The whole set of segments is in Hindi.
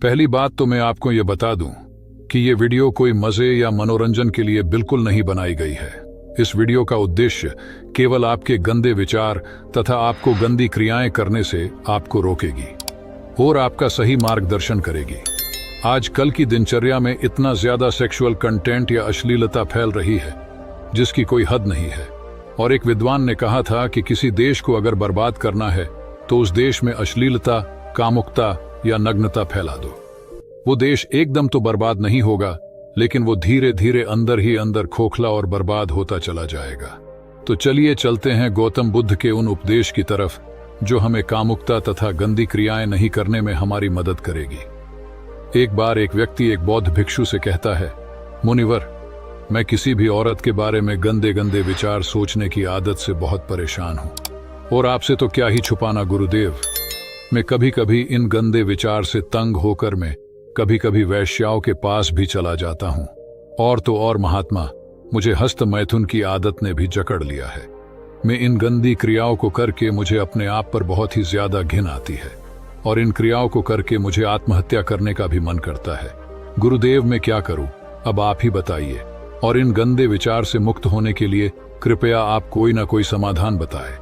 पहली बात तो मैं आपको ये बता दूं कि ये वीडियो कोई मजे या मनोरंजन के लिए बिल्कुल नहीं बनाई गई है। इस वीडियो का उद्देश्य केवल आपके गंदे विचार तथा आपको गंदी क्रियाएं करने से आपको रोकेगी और आपका सही मार्गदर्शन करेगी। आजकल की दिनचर्या में इतना ज्यादा सेक्सुअल कंटेंट या अश्लीलता फैल रही है जिसकी कोई हद नहीं है। और एक विद्वान ने कहा था कि किसी देश को अगर बर्बाद करना है तो उस देश में अश्लीलता, कामुकता या नग्नता फैला दो। वो देश एकदम तो बर्बाद नहीं होगा, लेकिन वो धीरे धीरे अंदर ही अंदर खोखला और बर्बाद होता चला जाएगा। तो चलिए चलते हैं गौतम बुद्ध के उन उपदेश की तरफ जो हमें कामुकता तथा गंदी क्रियाएं नहीं करने में हमारी मदद करेगी। एक बार एक व्यक्ति एक बौद्ध भिक्षु से कहता है, मुनिवर, मैं किसी भी औरत के बारे में गंदे गंदे विचार सोचने की आदत से बहुत परेशान हूं। और आपसे तो क्या ही छुपाना गुरुदेव, मैं कभी कभी इन गंदे विचार से तंग होकर मैं कभी कभी वैश्याओं के पास भी चला जाता हूं। और तो और महात्मा, मुझे हस्त मैथुन की आदत ने भी जकड़ लिया है। मैं इन गंदी क्रियाओं को करके मुझे अपने आप पर बहुत ही ज्यादा घिन आती है और इन क्रियाओं को करके मुझे आत्महत्या करने का भी मन करता है। गुरुदेव, मैं क्या करूं, अब आप ही बताइए। और इन गंदे विचार से मुक्त होने के लिए कृपया आप कोई ना कोई समाधान बताएं।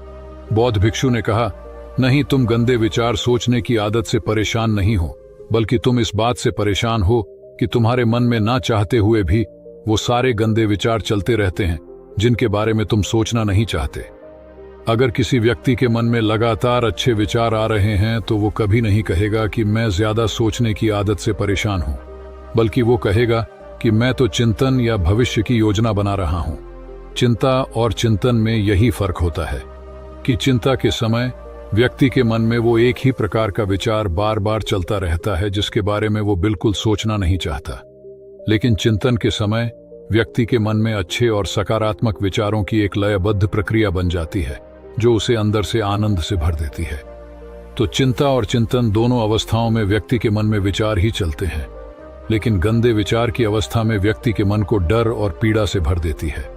बौद्ध भिक्षु ने कहा, नहीं, तुम गंदे विचार सोचने की आदत से परेशान नहीं हो, बल्कि तुम इस बात से परेशान हो कि तुम्हारे मन में ना चाहते हुए भी वो सारे गंदे विचार चलते रहते हैं जिनके बारे में तुम सोचना नहीं चाहते। अगर किसी व्यक्ति के मन में लगातार अच्छे विचार आ रहे हैं तो वो कभी नहीं कहेगा कि मैं ज्यादा सोचने की आदत से परेशान हूं, बल्कि वो कहेगा कि मैं तो चिंतन या भविष्य की योजना बना रहा हूं। चिंता और चिंतन में यही फर्क होता है कि चिंता के समय व्यक्ति के मन में वो एक ही प्रकार का विचार बार बार चलता रहता है जिसके बारे में वो बिल्कुल सोचना नहीं चाहता। लेकिन चिंतन के समय व्यक्ति के मन में अच्छे और सकारात्मक विचारों की एक लयबद्ध प्रक्रिया बन जाती है जो उसे अंदर से आनंद से भर देती है। तो चिंता और चिंतन दोनों अवस्थाओं में व्यक्ति के मन में विचार ही चलते हैं, लेकिन गंदे विचार की अवस्था में व्यक्ति के मन को डर और पीड़ा से भर देती है।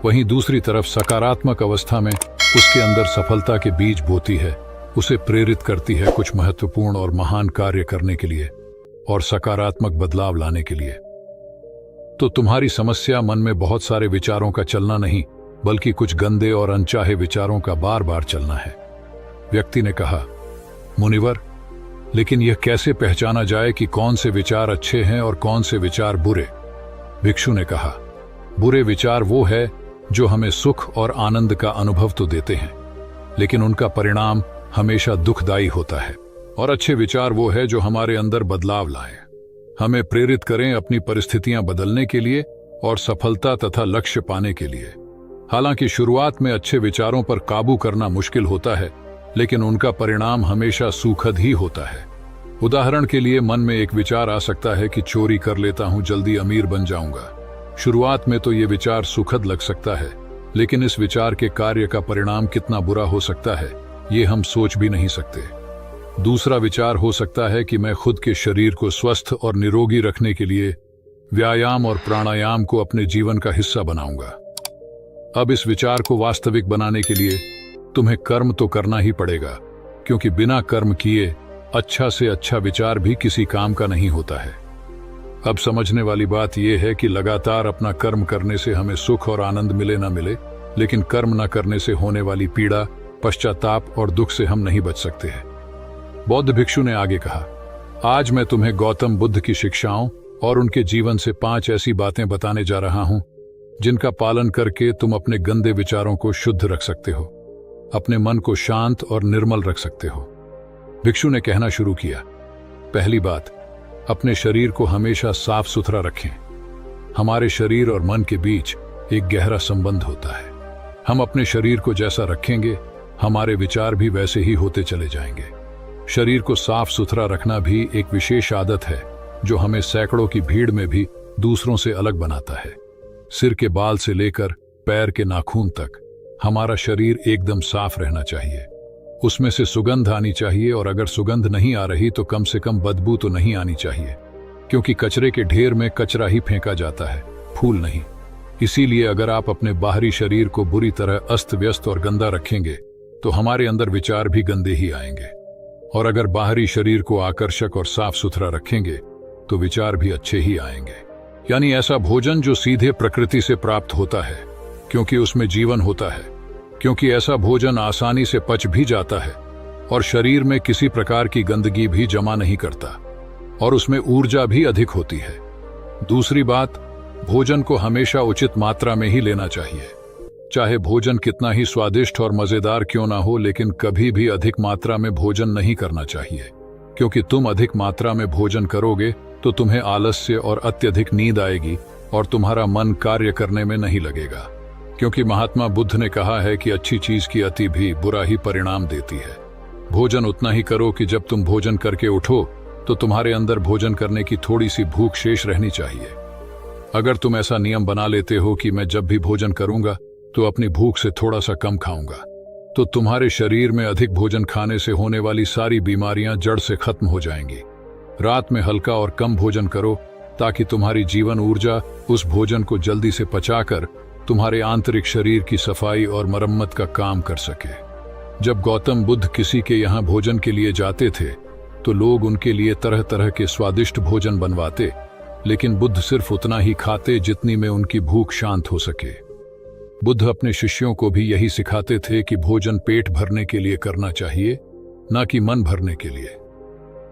वहीं दूसरी तरफ सकारात्मक अवस्था में उसके अंदर सफलता के बीज बोती है, उसे प्रेरित करती है कुछ महत्वपूर्ण और महान कार्य करने के लिए और सकारात्मक बदलाव लाने के लिए। तो तुम्हारी समस्या मन में बहुत सारे विचारों का चलना नहीं, बल्कि कुछ गंदे और अनचाहे विचारों का बार बार चलना है। व्यक्ति ने कहा, मुनिवर, लेकिन यह कैसे पहचाना जाए कि कौन से विचार अच्छे हैं और कौन से विचार बुरे? भिक्षु ने कहा, बुरे विचार वो है जो हमें सुख और आनंद का अनुभव तो देते हैं, लेकिन उनका परिणाम हमेशा दुखदायी होता है। और अच्छे विचार वो है जो हमारे अंदर बदलाव लाएं, हमें प्रेरित करें अपनी परिस्थितियां बदलने के लिए और सफलता तथा लक्ष्य पाने के लिए। हालांकि शुरुआत में अच्छे विचारों पर काबू करना मुश्किल होता है, लेकिन उनका परिणाम हमेशा सुखद ही होता है। उदाहरण के लिए मन में एक विचार आ सकता है कि चोरी कर लेता हूं, जल्दी अमीर बन जाऊंगा। शुरुआत में तो ये विचार सुखद लग सकता है, लेकिन इस विचार के कार्य का परिणाम कितना बुरा हो सकता है ये हम सोच भी नहीं सकते। दूसरा विचार हो सकता है कि मैं खुद के शरीर को स्वस्थ और निरोगी रखने के लिए व्यायाम और प्राणायाम को अपने जीवन का हिस्सा बनाऊंगा। अब इस विचार को वास्तविक बनाने के लिए तुम्हें कर्म तो करना ही पड़ेगा, क्योंकि बिना कर्म किए अच्छा से अच्छा विचार भी किसी काम का नहीं होता है। अब समझने वाली बात यह है कि लगातार अपना कर्म करने से हमें सुख और आनंद मिले ना मिले, लेकिन कर्म न करने से होने वाली पीड़ा, पश्चाताप और दुख से हम नहीं बच सकते हैं। बौद्ध भिक्षु ने आगे कहा, आज मैं तुम्हें गौतम बुद्ध की शिक्षाओं और उनके जीवन से 5 ऐसी बातें बताने जा रहा हूं जिनका पालन करके तुम अपने गंदे विचारों को शुद्ध रख सकते हो, अपने मन को शांत और निर्मल रख सकते हो। भिक्षु ने कहना शुरू किया, पहली बात, अपने शरीर को हमेशा साफ सुथरा रखें। हमारे शरीर और मन के बीच एक गहरा संबंध होता है। हम अपने शरीर को जैसा रखेंगे, हमारे विचार भी वैसे ही होते चले जाएंगे। शरीर को साफ सुथरा रखना भी एक विशेष आदत है जो हमें सैकड़ों की भीड़ में भी दूसरों से अलग बनाता है। सिर के बाल से लेकर पैर के नाखून तक हमारा शरीर एकदम साफ रहना चाहिए। उसमें से सुगंध आनी चाहिए, और अगर सुगंध नहीं आ रही तो कम से कम बदबू तो नहीं आनी चाहिए, क्योंकि कचरे के ढेर में कचरा ही फेंका जाता है, फूल नहीं। इसीलिए अगर आप अपने बाहरी शरीर को बुरी तरह अस्त व्यस्त और गंदा रखेंगे तो हमारे अंदर विचार भी गंदे ही आएंगे। और अगर बाहरी शरीर को आकर्षक और साफ सुथरा रखेंगे तो विचार भी अच्छे ही आएंगे। यानी ऐसा भोजन जो सीधे प्रकृति से प्राप्त होता है, क्योंकि उसमें जीवन होता है, क्योंकि ऐसा भोजन आसानी से पच भी जाता है और शरीर में किसी प्रकार की गंदगी भी जमा नहीं करता और उसमें ऊर्जा भी अधिक होती है। दूसरी बात, भोजन को हमेशा उचित मात्रा में ही लेना चाहिए। चाहे भोजन कितना ही स्वादिष्ट और मजेदार क्यों ना हो, लेकिन कभी भी अधिक मात्रा में भोजन नहीं करना चाहिए, क्योंकि तुम अधिक मात्रा में भोजन करोगे तो तुम्हें आलस्य और अत्यधिक नींद आएगी और तुम्हारा मन कार्य करने में नहीं लगेगा। क्योंकि महात्मा बुद्ध ने कहा है कि अच्छी चीज की अति भी बुरा ही परिणाम देती है। भोजन उतना ही करो कि जब तुम भोजन करके उठो तो तुम्हारे अंदर भोजन करने की थोड़ी सी भूख शेष रहनी चाहिए। अगर तुम ऐसा नियम बना लेते हो कि मैं जब भी भोजन करूंगा तो अपनी भूख से थोड़ा सा कम खाऊंगा, तो तुम्हारे शरीर में अधिक भोजन खाने से होने वाली सारी बीमारियां जड़ से खत्म हो जाएंगी। रात में हल्का और कम भोजन करो ताकि तुम्हारी जीवन ऊर्जा उस भोजन को जल्दी से पचाकर तुम्हारे आंतरिक शरीर की सफाई और मरम्मत का काम कर सके। जब गौतम बुद्ध किसी के यहाँ भोजन के लिए जाते थे तो लोग उनके लिए तरह तरह के स्वादिष्ट भोजन बनवाते, लेकिन बुद्ध सिर्फ उतना ही खाते जितनी में उनकी भूख शांत हो सके। बुद्ध अपने शिष्यों को भी यही सिखाते थे कि भोजन पेट भरने के लिए करना चाहिए, न कि मन भरने के लिए।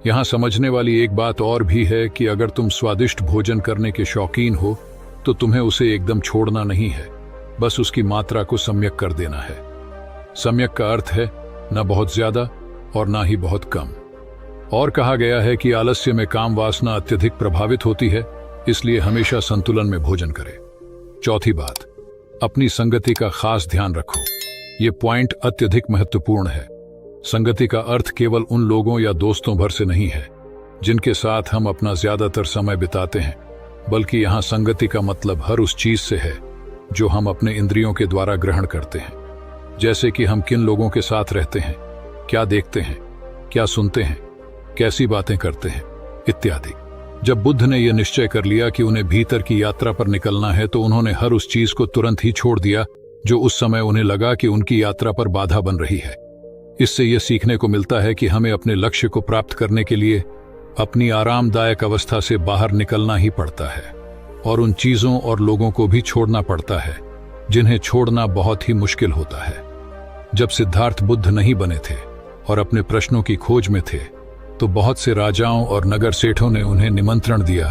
यहाँ समझने वाली एक बात और भी है कि अगर तुम स्वादिष्ट भोजन करने के शौकीन हो तो तुम्हें उसे एकदम छोड़ना नहीं है, बस उसकी मात्रा को सम्यक कर देना है। सम्यक का अर्थ है न बहुत ज्यादा और ना ही बहुत कम। और कहा गया है कि आलस्य में काम वासना अत्यधिक प्रभावित होती है, इसलिए हमेशा संतुलन में भोजन करें। चौथी बात, अपनी संगति का खास ध्यान रखो। ये पॉइंट अत्यधिक महत्वपूर्ण है। संगति का अर्थ केवल उन लोगों या दोस्तों भर से नहीं है जिनके साथ हम अपना ज्यादातर समय बिताते हैं, बल्कि यहाँ संगति का मतलब हर उस चीज से है जो हम अपने इंद्रियों के द्वारा ग्रहण करते हैं। जैसे कि हम किन लोगों के साथ रहते हैं, क्या देखते हैं, क्या सुनते हैं, कैसी बातें करते हैं, इत्यादि। जब बुद्ध ने यह निश्चय कर लिया कि उन्हें भीतर की यात्रा पर निकलना है तो उन्होंने हर उस चीज को तुरंत ही छोड़ दिया जो उस समय उन्हें लगा कि उनकी यात्रा पर बाधा बन रही है। इससे यह सीखने को मिलता है कि हमें अपने लक्ष्य को प्राप्त करने के लिए अपनी आरामदायक अवस्था से बाहर निकलना ही पड़ता है और उन चीजों और लोगों को भी छोड़ना पड़ता है जिन्हें छोड़ना बहुत ही मुश्किल होता है। जब सिद्धार्थ बुद्ध नहीं बने थे और अपने प्रश्नों की खोज में थे तो बहुत से राजाओं और नगर सेठों ने उन्हें निमंत्रण दिया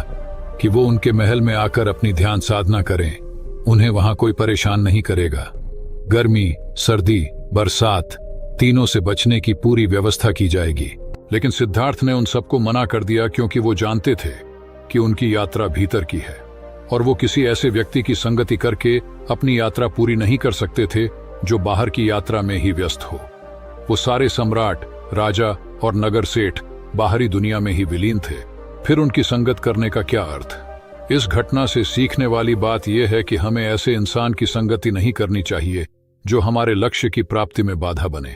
कि वो उनके महल में आकर अपनी ध्यान साधना करें। उन्हें वहां कोई परेशान नहीं करेगा। गर्मी, सर्दी, बरसात तीनों से बचने की पूरी व्यवस्था की जाएगी। लेकिन सिद्धार्थ ने उन सबको मना कर दिया क्योंकि वो जानते थे कि उनकी यात्रा भीतर की है और वो किसी ऐसे व्यक्ति की संगति करके अपनी यात्रा पूरी नहीं कर सकते थे जो बाहर की यात्रा में ही व्यस्त हो। वो सारे सम्राट, राजा और नगर सेठ बाहरी दुनिया में ही विलीन थे। फिर उनकी संगत करने का क्या अर्थ? इस घटना से सीखने वाली बात यह है कि हमें ऐसे इंसान की संगति नहीं करनी चाहिए जो हमारे लक्ष्य की प्राप्ति में बाधा बने,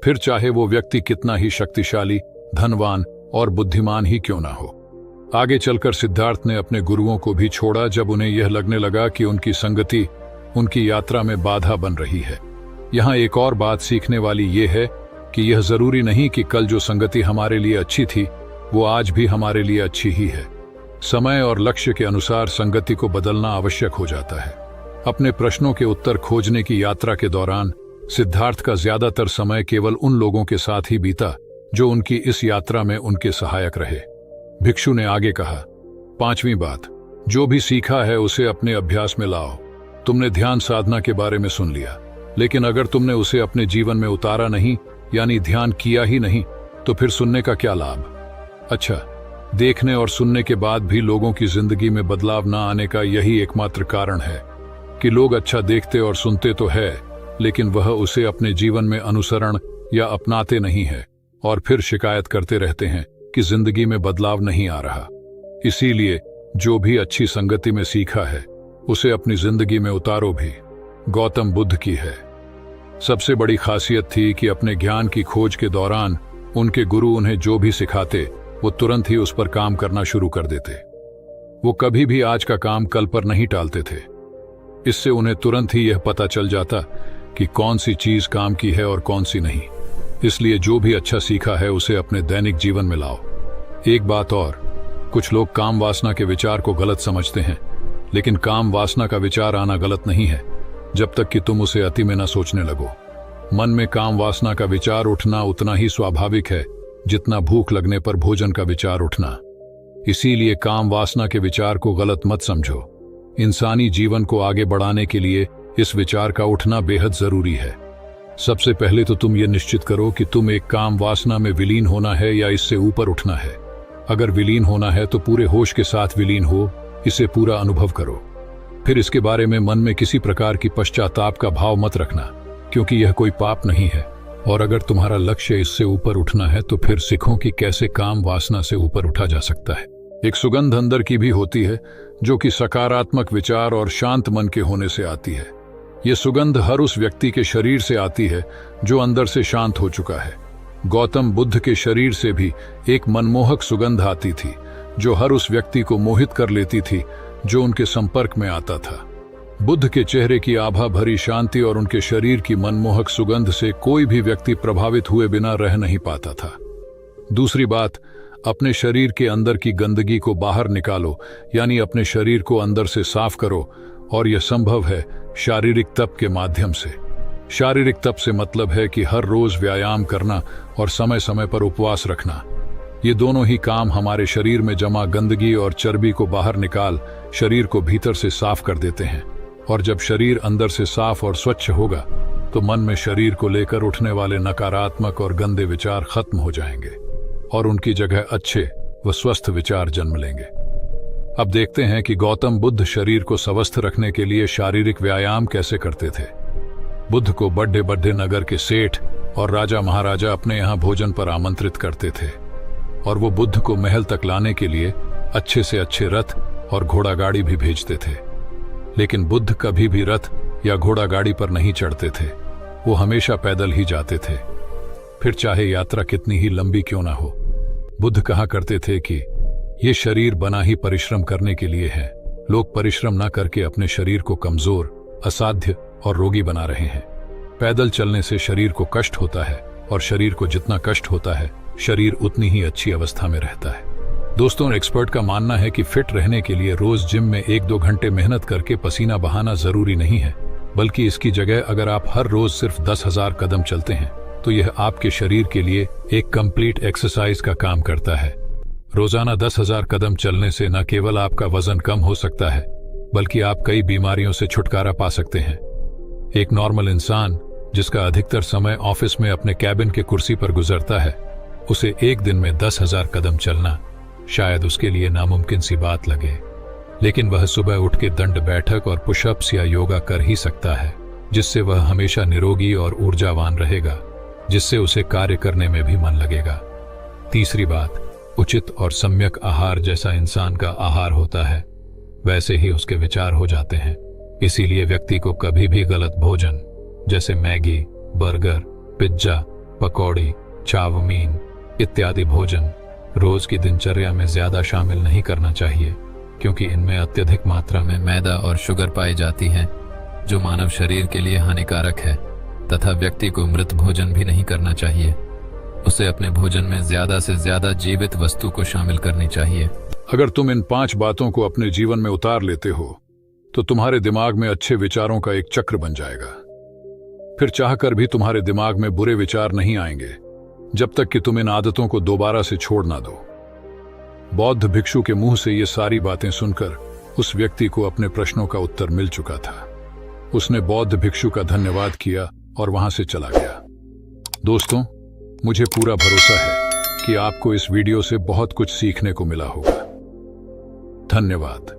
फिर चाहे वो व्यक्ति कितना ही शक्तिशाली, धनवान और बुद्धिमान ही क्यों ना हो। आगे चलकर सिद्धार्थ ने अपने गुरुओं को भी छोड़ा जब उन्हें यह लगने लगा कि उनकी संगति उनकी यात्रा में बाधा बन रही है। यहाँ एक और बात सीखने वाली यह है कि यह जरूरी नहीं कि कल जो संगति हमारे लिए अच्छी थी वो आज भी हमारे लिए अच्छी ही है। समय और लक्ष्य के अनुसार संगति को बदलना आवश्यक हो जाता है। अपने प्रश्नों के उत्तर खोजने की यात्रा के दौरान सिद्धार्थ का ज्यादातर समय केवल उन लोगों के साथ ही बीता जो उनकी इस यात्रा में उनके सहायक रहे। भिक्षु ने आगे कहा, पांचवी बात, जो भी सीखा है उसे अपने अभ्यास में लाओ। तुमने ध्यान साधना के बारे में सुन लिया, लेकिन अगर तुमने उसे अपने जीवन में उतारा नहीं, यानी ध्यान किया ही नहीं, तो फिर सुनने का क्या लाभ? अच्छा, देखने और सुनने के बाद भी लोगों की जिंदगी में बदलाव न आने का यही एकमात्र कारण है कि लोग अच्छा देखते और सुनते तो है, लेकिन वह उसे अपने जीवन में अनुसरण या अपनाते नहीं है और फिर शिकायत करते रहते हैं कि जिंदगी में बदलाव नहीं आ रहा। इसीलिए जो भी अच्छी संगति में सीखा है उसे अपनी जिंदगी में उतारो भी। गौतम बुद्ध की है सबसे बड़ी खासियत थी कि अपने ज्ञान की खोज के दौरान उनके गुरु उन्हें जो भी सिखाते वो तुरंत ही उस पर काम करना शुरू कर देते। वो कभी भी आज का काम कल पर नहीं टालते थे। इससे उन्हें तुरंत ही यह पता चल जाता कि कौन सी चीज काम की है और कौन सी नहीं। इसलिए जो भी अच्छा सीखा है उसे अपने दैनिक जीवन में लाओ। एक बात और, कुछ लोग काम वासना के विचार को गलत समझते हैं, लेकिन काम वासना का विचार आना गलत नहीं है जब तक कि तुम उसे अति में न सोचने लगो। मन में काम वासना का विचार उठना उतना ही स्वाभाविक है जितना भूख लगने पर भोजन का विचार उठना। इसीलिए काम वासना के विचार को गलत मत समझो। इंसानी जीवन को आगे बढ़ाने के लिए इस विचार का उठना बेहद जरूरी है। सबसे पहले तो तुम ये निश्चित करो कि तुम एक काम वासना में विलीन होना है या इससे ऊपर उठना है। अगर विलीन होना है तो पूरे होश के साथ विलीन हो, इसे पूरा अनुभव करो। फिर इसके बारे में मन में किसी प्रकार की पश्चाताप का भाव मत रखना, क्योंकि यह कोई पाप नहीं है। और अगर तुम्हारा लक्ष्य इससे ऊपर उठना है तो फिर सीखो कि कैसे काम वासना से ऊपर उठा जा सकता है। एक सुगंध अंदर की भी होती है जो कि सकारात्मक विचार और शांत मन के होने से आती है। ये सुगंध हर उस व्यक्ति के शरीर से आती है जो अंदर से शांत हो चुका है। गौतम बुद्ध के शरीर से भी एक मनमोहक सुगंध आती थी जो हर उस व्यक्ति को मोहित कर लेती थी जो उनके संपर्क में आता था। बुद्ध के चेहरे की आभा भरी शांति और उनके शरीर की मनमोहक सुगंध से कोई भी व्यक्ति प्रभावित हुए बिना रह नहीं पाता था। दूसरी बात, अपने शरीर के अंदर की गंदगी को बाहर निकालो, यानी अपने शरीर को अंदर से साफ करो, और यह संभव है शारीरिक तप के माध्यम से। शारीरिक तप से मतलब है कि हर रोज व्यायाम करना और समय समय पर उपवास रखना। ये दोनों ही काम हमारे शरीर में जमा गंदगी और चर्बी को बाहर निकाल शरीर को भीतर से साफ कर देते हैं। और जब शरीर अंदर से साफ और स्वच्छ होगा तो मन में शरीर को लेकर उठने वाले नकारात्मक और गंदे विचार खत्म हो जाएंगे और उनकी जगह अच्छे व स्वस्थ विचार जन्म लेंगे। अब देखते हैं कि गौतम बुद्ध शरीर को स्वस्थ रखने के लिए शारीरिक व्यायाम कैसे करते थे। बुद्ध को बड़े बड़े नगर के सेठ और राजा महाराजा अपने यहाँ भोजन पर आमंत्रित करते थे और वो बुद्ध को महल तक लाने के लिए अच्छे से अच्छे रथ और घोड़ा गाड़ी भी भेजते थे। लेकिन बुद्ध कभी भी रथ या घोड़ा गाड़ी पर नहीं चढ़ते थे, वो हमेशा पैदल ही जाते थे, फिर चाहे यात्रा कितनी ही लंबी क्यों ना हो। बुद्ध कहा करते थे कि ये शरीर बना ही परिश्रम करने के लिए है। लोग परिश्रम ना करके अपने शरीर को कमजोर, असाध्य और रोगी बना रहे हैं। पैदल चलने से शरीर को कष्ट होता है और शरीर को जितना कष्ट होता है शरीर उतनी ही अच्छी अवस्था में रहता है। दोस्तों, एक्सपर्ट का मानना है कि फिट रहने के लिए रोज जिम में 1-2 घंटे मेहनत करके पसीना बहाना जरूरी नहीं है, बल्कि इसकी जगह अगर आप हर रोज सिर्फ 10,000 कदम चलते हैं तो यह आपके शरीर के लिए एक कंप्लीट एक्सरसाइज का काम करता है। रोजाना 10,000 कदम चलने से न केवल आपका वजन कम हो सकता है, बल्कि आप कई बीमारियों से छुटकारा पा सकते हैं। एक नॉर्मल इंसान जिसका अधिकतर समय ऑफिस में अपने कैबिन के कुर्सी पर गुजरता है, उसे एक दिन में 10,000 कदम चलना शायद उसके लिए नामुमकिन सी बात लगे, लेकिन वह सुबह उठ के दंड बैठक और पुशअप्स या योगा कर ही सकता है, जिससे वह हमेशा निरोगी और ऊर्जावान रहेगा, जिससे उसे कार्य करने में भी मन लगेगा। तीसरी बात, उचित और सम्यक आहार जैसा इंसान का आहार होता है वैसे ही उसके विचार हो जाते हैं। इसीलिए व्यक्ति को कभी भी गलत भोजन जैसे मैगी, बर्गर, पिज्जा, पकौड़ी, चाउमीन इत्यादि भोजन रोज की दिनचर्या में ज्यादा शामिल नहीं करना चाहिए, क्योंकि इनमें अत्यधिक मात्रा में मैदा और शुगर पाई जाती है जो मानव शरीर के लिए हानिकारक है। तथा व्यक्ति को मृत भोजन भी नहीं करना चाहिए, उसे अपने भोजन में ज्यादा से ज्यादा जीवित वस्तु को शामिल करनी चाहिए। अगर तुम इन 5 बातों को अपने जीवन में उतार लेते हो तो तुम्हारे दिमाग में अच्छे विचारों का एक चक्र बन जाएगा। फिर चाहकर भी तुम्हारे दिमाग में बुरे विचार नहीं आएंगे जब तक कि तुम इन आदतों को दोबारा से छोड़ ना दो। बौद्ध भिक्षु के मुंह से ये सारी बातें सुनकर उस व्यक्ति को अपने प्रश्नों का उत्तर मिल चुका था। उसने बौद्ध भिक्षु का धन्यवाद किया और वहां से चला गया। दोस्तों, मुझे पूरा भरोसा है कि आपको इस वीडियो से बहुत कुछ सीखने को मिला होगा। धन्यवाद।